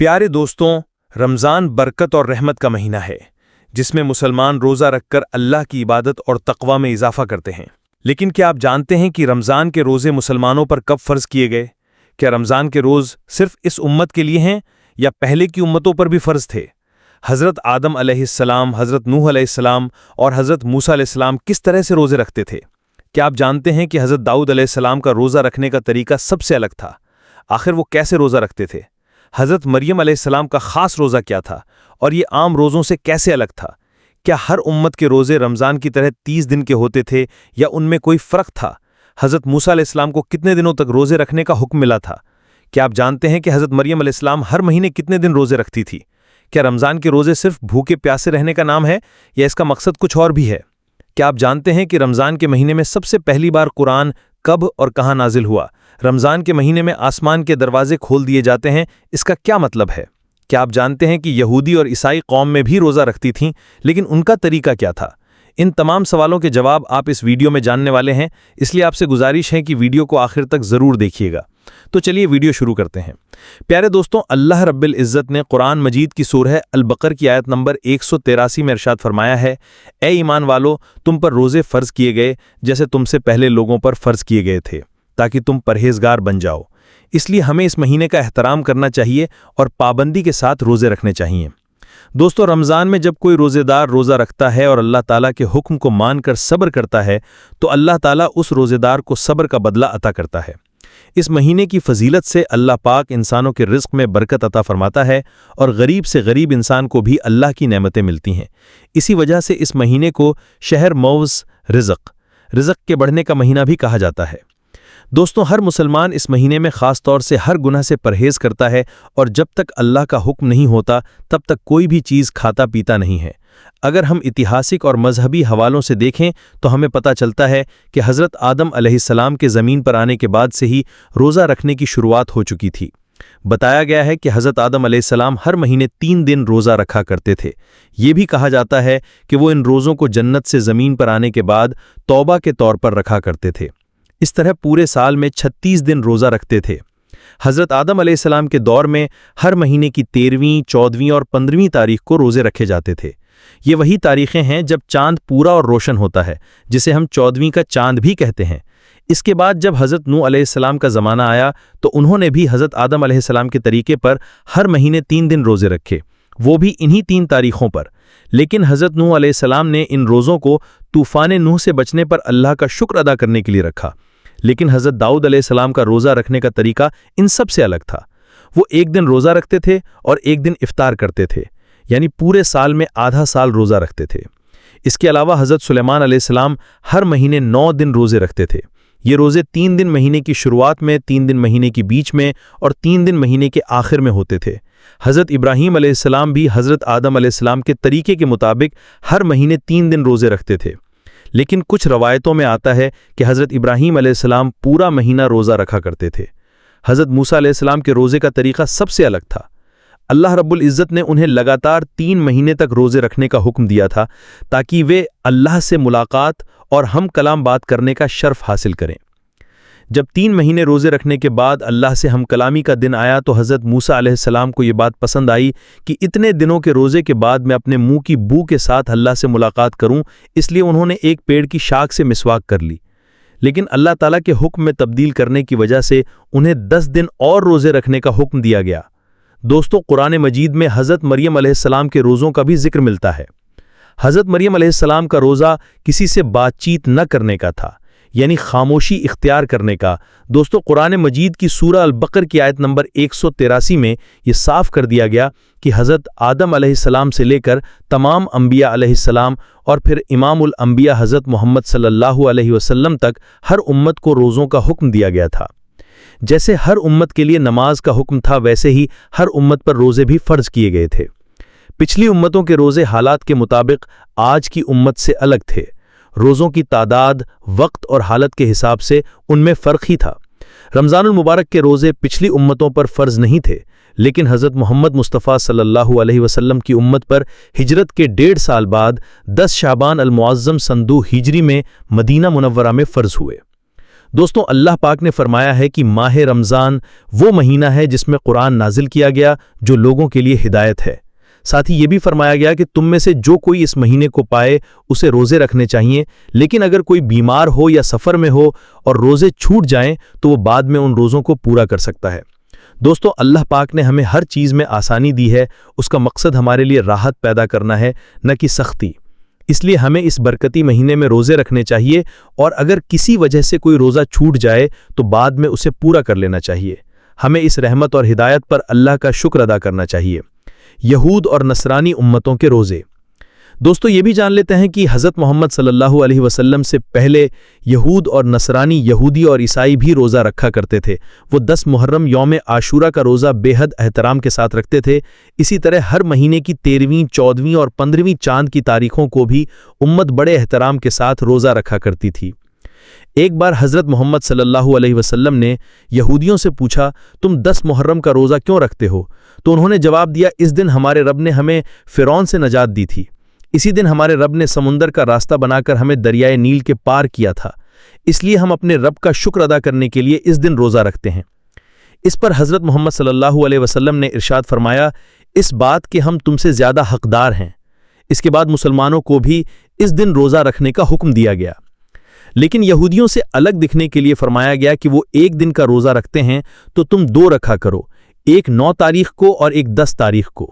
پیارے دوستوں، رمضان برکت اور رحمت کا مہینہ ہے جس میں مسلمان روزہ رکھ کر اللہ کی عبادت اور تقوی میں اضافہ کرتے ہیں۔ لیکن کیا آپ جانتے ہیں کہ رمضان کے روزے مسلمانوں پر کب فرض کیے گئے؟ کیا رمضان کے روز صرف اس امت کے لیے ہیں یا پہلے کی امتوں پر بھی فرض تھے؟ حضرت آدم علیہ السلام، حضرت نوح علیہ السلام اور حضرت موسیٰ علیہ السلام کس طرح سے روزے رکھتے تھے؟ کیا آپ جانتے ہیں کہ حضرت داؤد علیہ السلام کا روزہ رکھنے کا طریقہ سب سے الگ تھا؟ آخر وہ کیسے روزہ رکھتے تھے؟ حضرت مریم علیہ السلام کا خاص روزہ کیا تھا اور یہ عام روزوں سے کیسے الگ تھا؟ کیا ہر امت کے روزے رمضان کی طرح 30 دن کے ہوتے تھے یا ان میں کوئی فرق تھا؟ حضرت موسیٰ علیہ السلام کو کتنے دنوں تک روزے رکھنے کا حکم ملا تھا؟ کیا آپ جانتے ہیں کہ حضرت مریم علیہ السلام ہر مہینے کتنے دن روزے رکھتی تھی؟ کیا رمضان کے روزے صرف بھوکے پیاسے رہنے کا نام ہے یا اس کا مقصد کچھ اور بھی ہے؟ کیا آپ جانتے ہیں کہ رمضان کے مہینے میں سب سے پہلی بار قرآن کب اور کہاں نازل ہوا؟ رمضان کے مہینے میں آسمان کے دروازے کھول دیے جاتے ہیں، اس کا کیا مطلب ہے؟ کیا آپ جانتے ہیں کہ یہودی اور عیسائی قوم میں بھی روزہ رکھتی تھیں، لیکن ان کا طریقہ کیا تھا؟ ان تمام سوالوں کے جواب آپ اس ویڈیو میں جاننے والے ہیں، اس لیے آپ سے گزارش ہے کہ ویڈیو کو آخر تک ضرور دیکھیے گا۔ تو چلیے ویڈیو شروع کرتے ہیں۔ پیارے دوستوں، اللہ رب العزت نے قرآن مجید کی سورہ البقر کی آیت نمبر 183 میں ارشاد فرمایا ہے، اے ایمان والو، تم پر روزے فرض کیے گئے جیسے تم سے پہلے لوگوں پر فرض کیے گئے تھے تاکہ تم پرہیزگار بن جاؤ۔ اس لیے ہمیں اس مہینے کا احترام کرنا چاہیے اور پابندی کے ساتھ روزے رکھنے چاہیے۔ دوستو، رمضان میں جب کوئی روزے دار روزہ رکھتا ہے اور اللہ تعالیٰ کے حکم کو مان کر صبر کرتا ہے تو اللہ تعالیٰ اس روزے دار کو صبر کا بدلہ عطا کرتا ہے۔ اس مہینے کی فضیلت سے اللہ پاک انسانوں کے رزق میں برکت عطا فرماتا ہے اور غریب سے غریب انسان کو بھی اللہ کی نعمتیں ملتی ہیں۔ اسی وجہ سے اس مہینے کو شہر موز رزق کے بڑھنے کا مہینہ بھی کہا جاتا ہے۔ دوستوں، ہر مسلمان اس مہینے میں خاص طور سے ہر گناہ سے پرہیز کرتا ہے اور جب تک اللہ کا حکم نہیں ہوتا تب تک کوئی بھی چیز کھاتا پیتا نہیں ہے۔ اگر ہم اتہاسک اور مذہبی حوالوں سے دیکھیں تو ہمیں پتہ چلتا ہے کہ حضرت آدم علیہ السلام کے زمین پر آنے کے بعد سے ہی روزہ رکھنے کی شروعات ہو چکی تھی۔ بتایا گیا ہے کہ حضرت آدم علیہ السلام ہر مہینے 3 دن روزہ رکھا کرتے تھے۔ یہ بھی کہا جاتا ہے کہ وہ ان روزوں کو جنت سے زمین پر آنے کے بعد توبہ کے طور پر رکھا کرتے تھے۔ اس طرح پورے سال میں 36 دن روزہ رکھتے تھے۔ حضرت آدم علیہ السلام کے دور میں ہر مہینے کی 13ویں، 14ویں اور 15ویں تاریخ کو روزے رکھے جاتے تھے۔ یہ وہی تاریخیں ہیں جب چاند پورا اور روشن ہوتا ہے، جسے ہم 14ویں کا چاند بھی کہتے ہیں۔ اس کے بعد جب حضرت نوح علیہ السلام کا زمانہ آیا تو انہوں نے بھی حضرت آدم علیہ السلام کے طریقے پر ہر مہینے 3 دن روزے رکھے، وہ بھی انہی 3 تاریخوں پر۔ لیکن حضرت نوح علیہ السلام نے ان روزوں کو طوفان نوح سے بچنے پر اللہ کا شکر ادا کرنے کے لیے رکھا۔ لیکن حضرت داؤد علیہ السلام کا روزہ رکھنے کا طریقہ ان سب سے الگ تھا۔ وہ 1 دن روزہ رکھتے تھے اور 1 دن افطار کرتے تھے، یعنی پورے سال میں آدھا سال روزہ رکھتے تھے۔ اس کے علاوہ حضرت سلیمان علیہ السلام ہر مہینے 9 دن روزے رکھتے تھے۔ یہ روزے 3 دن مہینے کی شروعات میں، 3 دن مہینے کی بیچ میں اور 3 دن مہینے کے آخر میں ہوتے تھے۔ حضرت ابراہیم علیہ السلام بھی حضرت آدم علیہ السلام کے طریقے کے مطابق ہر مہینے 3 دن روزے رکھتے تھے۔ لیکن کچھ روایتوں میں آتا ہے کہ حضرت ابراہیم علیہ السلام پورا مہینہ روزہ رکھا کرتے تھے۔ حضرت موسیٰ علیہ السلام کے روزے کا طریقہ سب سے الگ تھا۔ اللہ رب العزت نے انہیں لگاتار 3 مہینے تک روزے رکھنے کا حکم دیا تھا تاکہ وہ اللہ سے ملاقات اور ہم کلام بات کرنے کا شرف حاصل کریں۔ جب 3 مہینے روزے رکھنے کے بعد اللہ سے ہم کلامی کا دن آیا تو حضرت موسیٰ علیہ السلام کو یہ بات پسند آئی کہ اتنے دنوں کے روزے کے بعد میں اپنے منہ کی بو کے ساتھ اللہ سے ملاقات کروں، اس لیے انہوں نے ایک پیڑ کی شاخ سے مسواک کر لی۔ لیکن اللہ تعالیٰ کے حکم میں تبدیل کرنے کی وجہ سے انہیں 10 دن اور روزے رکھنے کا حکم دیا گیا۔ دوستو، قرآن مجید میں حضرت مریم علیہ السلام کے روزوں کا بھی ذکر ملتا ہے۔ حضرت مریم علیہ السلام کا روزہ کسی سے بات چیت نہ کرنے کا تھا، یعنی خاموشی اختیار کرنے کا۔ دوستو، قرآن مجید کی سورہ البقر کی آیت نمبر 183 میں یہ صاف کر دیا گیا کہ حضرت آدم علیہ السلام سے لے کر تمام انبیاء علیہ السلام اور پھر امام الانبیاء حضرت محمد صلی اللہ علیہ وسلم تک ہر امت کو روزوں کا حکم دیا گیا تھا۔ جیسے ہر امت کے لیے نماز کا حکم تھا، ویسے ہی ہر امت پر روزے بھی فرض کیے گئے تھے۔ پچھلی امتوں کے روزے حالات کے مطابق آج کی امت سے الگ تھے۔ روزوں کی تعداد، وقت اور حالت کے حساب سے ان میں فرق ہی تھا۔ رمضان المبارک کے روزے پچھلی امتوں پر فرض نہیں تھے، لیکن حضرت محمد مصطفیٰ صلی اللہ علیہ وسلم کی امت پر ہجرت کے 1.5 سال بعد 10 شعبان المعظم سن 2 ہجری میں مدینہ منورہ میں فرض ہوئے۔ دوستوں اللہ پاک نے فرمایا ہے کہ ماہ رمضان وہ مہینہ ہے جس میں قرآن نازل کیا گیا جو لوگوں کے لیے ہدایت ہے۔ ساتھ ہی یہ بھی فرمایا گیا کہ تم میں سے جو کوئی اس مہینے کو پائے اسے روزے رکھنے چاہیے، لیکن اگر کوئی بیمار ہو یا سفر میں ہو اور روزے چھوٹ جائیں تو وہ بعد میں ان روزوں کو پورا کر سکتا ہے۔ دوستوں اللہ پاک نے ہمیں ہر چیز میں آسانی دی ہے، اس کا مقصد ہمارے لیے راحت پیدا کرنا ہے نہ کہ سختی۔ اس لیے ہمیں اس برکتی مہینے میں روزے رکھنے چاہیے، اور اگر کسی وجہ سے کوئی روزہ چھوٹ جائے تو بعد میں اسے پورا کر لینا چاہیے۔ ہمیں اس رحمت اور ہدایت پر اللہ کا شکر ادا کرنا چاہیے۔ یہود اور نصرانی امتوں کے روزے۔ دوستو یہ بھی جان لیتے ہیں کہ حضرت محمد صلی اللہ علیہ وسلم سے پہلے یہود اور نصرانی، یہودی اور عیسائی بھی روزہ رکھا کرتے تھے۔ وہ 10 محرم یوم عاشورہ کا روزہ بے حد احترام کے ساتھ رکھتے تھے۔ اسی طرح ہر مہینے کی 13ویں، 14ویں اور 15ویں چاند کی تاریخوں کو بھی امت بڑے احترام کے ساتھ روزہ رکھا کرتی تھی۔ ایک بار حضرت محمد صلی اللہ علیہ وسلم نے یہودیوں سے پوچھا، تم 10 محرم کا روزہ کیوں رکھتے ہو؟ تو انہوں نے جواب دیا، اس دن ہمارے رب نے ہمیں فرعون سے نجات دی تھی۔ اسی دن ہمارے رب نے سمندر کا راستہ بنا کر ہمیں دریائے نیل کے پار کیا تھا، اس لیے ہم اپنے رب کا شکر ادا کرنے کے لیے اس دن روزہ رکھتے ہیں۔ اس پر حضرت محمد صلی اللہ علیہ وسلم نے ارشاد فرمایا، اس بات کہ ہم تم سے زیادہ حقدار ہیں۔ اس کے بعد مسلمانوں کو بھی اس دن روزہ رکھنے کا حکم دیا گیا، لیکن یہودیوں سے الگ دکھنے کے لیے فرمایا گیا کہ وہ ایک دن کا روزہ رکھتے ہیں تو تم 2 رکھا کرو، ایک 9 تاریخ کو اور ایک 10 تاریخ کو۔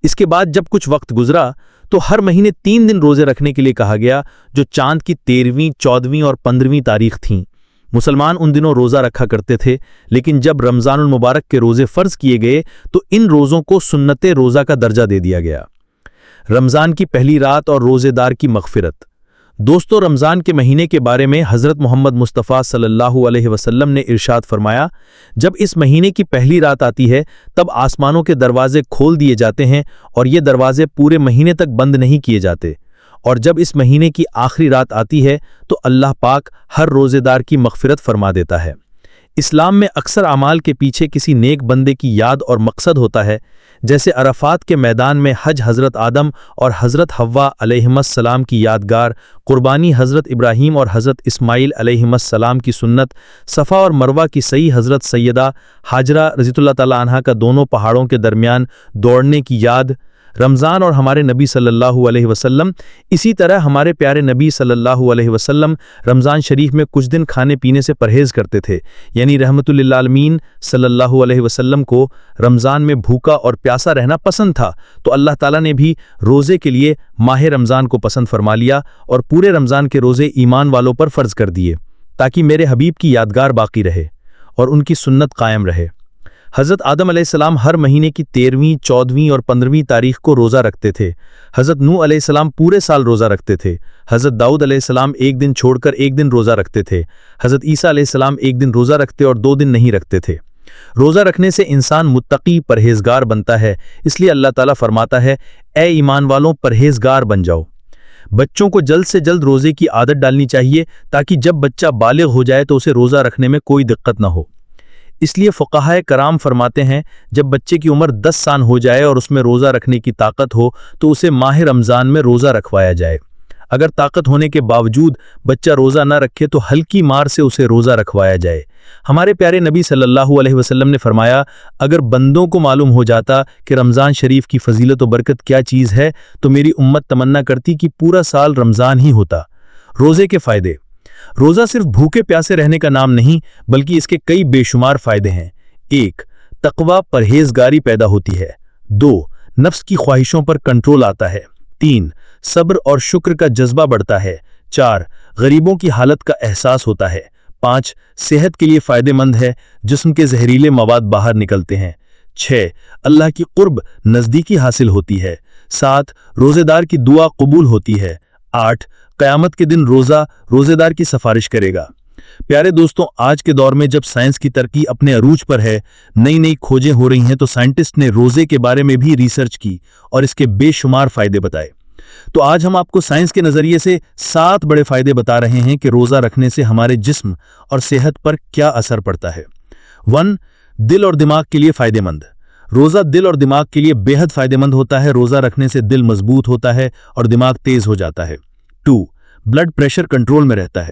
اس کے بعد جب کچھ وقت گزرا تو ہر مہینے 3 دن روزے رکھنے کے لیے کہا گیا، جو چاند کی 13ویں، 14ویں اور 15ویں تاریخ تھیں۔ مسلمان ان دنوں روزہ رکھا کرتے تھے، لیکن جب رمضان المبارک کے روزے فرض کیے گئے تو ان روزوں کو سنت روزہ کا درجہ دے دیا گیا۔ رمضان کی پہلی رات اور روزے دار کی مغفرت۔ دوستو رمضان کے مہینے کے بارے میں حضرت محمد مصطفیٰ صلی اللہ علیہ وسلم نے ارشاد فرمایا، جب اس مہینے کی پہلی رات آتی ہے تب آسمانوں کے دروازے کھول دیے جاتے ہیں اور یہ دروازے پورے مہینے تک بند نہیں کیے جاتے، اور جب اس مہینے کی آخری رات آتی ہے تو اللہ پاک ہر روزے دار کی مغفرت فرما دیتا ہے۔ اسلام میں اکثر اعمال کے پیچھے کسی نیک بندے کی یاد اور مقصد ہوتا ہے، جیسے عرفات کے میدان میں حج حضرت آدم اور حضرت حوا علیہم السلام کی یادگار، قربانی حضرت ابراہیم اور حضرت اسماعیل علیہم السلام کی سنت، صفا اور مروہ کی صحیح حضرت سیدہ ہاجرہ رضی اللہ تعالیٰ عنہا کا دونوں پہاڑوں کے درمیان دوڑنے کی یاد، رمضان اور ہمارے نبی صلی اللہ علیہ وسلم۔ اسی طرح ہمارے پیارے نبی صلی اللہ علیہ وسلم رمضان شریف میں کچھ دن کھانے پینے سے پرہیز کرتے تھے، یعنی رحمت للعالمین صلی اللہ علیہ وسلم کو رمضان میں بھوکا اور پیاسا رہنا پسند تھا، تو اللہ تعالیٰ نے بھی روزے کے لیے ماہ رمضان کو پسند فرما لیا اور پورے رمضان کے روزے ایمان والوں پر فرض کر دیے، تاکہ میرے حبیب کی یادگار باقی رہے اور ان کی سنت قائم رہے۔ حضرت آدم علیہ السلام ہر مہینے کی 13ویں، 14ویں اور 15ویں تاریخ کو روزہ رکھتے تھے۔ حضرت نوح علیہ السلام پورے سال روزہ رکھتے تھے۔ حضرت داؤد علیہ السلام ایک دن چھوڑ کر ایک دن روزہ رکھتے تھے۔ حضرت عیسیٰ علیہ السلام ایک دن روزہ رکھتے اور 2 دن نہیں رکھتے تھے۔ روزہ رکھنے سے انسان متقی، پرہیزگار بنتا ہے، اس لیے اللہ تعالیٰ فرماتا ہے، اے ایمان والوں پرہیزگار بن جاؤ۔ بچوں کو جلد سے جلد روزے کی عادت ڈالنی چاہیے تاکہ جب بچہ بالغ ہو جائے تو اسے روزہ رکھنے میں کوئی دقت نہ ہو۔ اس لیے فقہائے کرام فرماتے ہیں، جب بچے کی عمر 10 سال ہو جائے اور اس میں روزہ رکھنے کی طاقت ہو تو اسے ماہ رمضان میں روزہ رکھوایا جائے۔ اگر طاقت ہونے کے باوجود بچہ روزہ نہ رکھے تو ہلکی مار سے اسے روزہ رکھوایا جائے۔ ہمارے پیارے نبی صلی اللہ علیہ وسلم نے فرمایا، اگر بندوں کو معلوم ہو جاتا کہ رمضان شریف کی فضیلت و برکت کیا چیز ہے تو میری امت تمنا کرتی کہ پورا سال رمضان ہی ہوتا۔ روزے کے فائدے۔ روزہ صرف بھوکے پیاسے رہنے کا نام نہیں بلکہ اس کے کئی بے شمار فائدے ہیں۔ 1. تقوی، پرہیزگاری پیدا ہوتی ہے۔ 2. نفس کی خواہشوں پر کنٹرول آتا ہے۔ 3. صبر اور شکر کا جذبہ بڑھتا ہے۔ 4. غریبوں کی حالت کا احساس ہوتا ہے۔ 5. صحت کے لیے فائدہ مند ہے، جسم کے زہریلے مواد باہر نکلتے ہیں۔ 6. اللہ کی قرب نزدیکی حاصل ہوتی ہے۔ 7. روزے دار کی دعا قبول ہوتی ہے۔ 8. قیامت کے دن روزے دار کی سفارش کرے گا۔ پیارے دوستوں، آج کے دور میں جب سائنس کی ترقی اپنے عروج پر ہے، نئی کھوجیں ہو رہی ہیں، تو سائنٹسٹ نے روزے کے بارے میں بھی ریسرچ کی اور اس کے بے شمار فائدے بتائے۔ تو آج ہم آپ کو سائنس کے نظریے سے 7 بڑے فائدے بتا رہے ہیں کہ روزہ رکھنے سے ہمارے جسم اور صحت پر کیا اثر پڑتا ہے۔ 1. دل اور دماغ کے لیے فائدہ مند۔ روزہ دل اور دماغ کے لیے بے حد فائدہ مند ہوتا ہے۔ روزہ رکھنے سے دل مضبوط ہوتا ہے اور دماغ تیز ہو جاتا ہے۔ 2. بلڈ پریشر کنٹرول میں رہتا ہے۔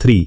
3.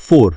4.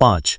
5.